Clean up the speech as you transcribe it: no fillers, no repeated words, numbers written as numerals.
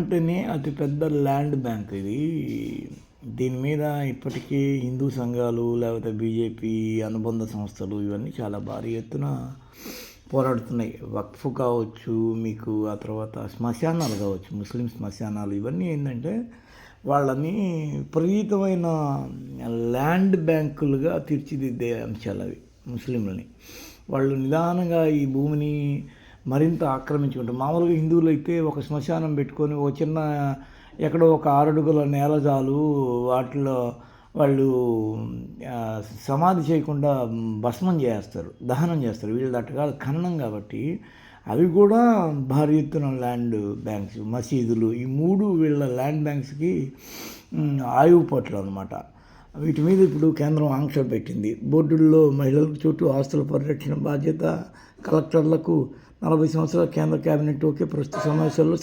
అంటేనే అతిపెద్ద land bank ఇది. దీని మీద ఇప్పటికీ హిందూ సంఘాలు లేకపోతే బీజేపీ అనుబంధ సంస్థలు ఇవన్నీ చాలా భారీ ఎత్తున పోరాడుతున్నాయి. వక్ఫ్ కావచ్చు, మీకు ఆ తర్వాత శ్మశానాలు కావచ్చు, ముస్లిం శ్మశానాలు ఇవన్నీ ఏంటంటే వాళ్ళని విపరీతమైన ల్యాండ్ బ్యాంకులుగా తీర్చిదిద్దే అంశాలు అవి. ముస్లింలని వాళ్ళు నిదానంగా ఈ భూమిని మరింత ఆక్రమించుకుంటారు. మామూలుగా హిందువులు అయితే ఒక శ్మశానం పెట్టుకొని ఒక చిన్న ఎక్కడో ఒక 6 అడుగుల నేల చాలు, వాటిలో వాళ్ళు సమాధి చేయకుండా భస్మం చేస్తారు, దహనం చేస్తారు. వీళ్ళు అట్టు కాదు, ఖననం కాబట్టి అవి కూడా భారీ ఎత్తున ల్యాండ్ బ్యాంక్స్, మసీదులు, ఈ 3 వీళ్ళ ల్యాండ్ బ్యాంక్స్కి ఆయువుపట్లు అనమాట. వీటి మీద ఇప్పుడు కేంద్రం ఆంక్షలు పెట్టింది. బోర్డుల్లో మహిళలకు చుట్టూ ఆస్తుల పరిరక్షణ బాధ్యత కలెక్టర్లకు. 40 సంవత్సరాల కేంద్ర కేబినెట్ ఒకే ప్రస్తుత సమావేశాల్లో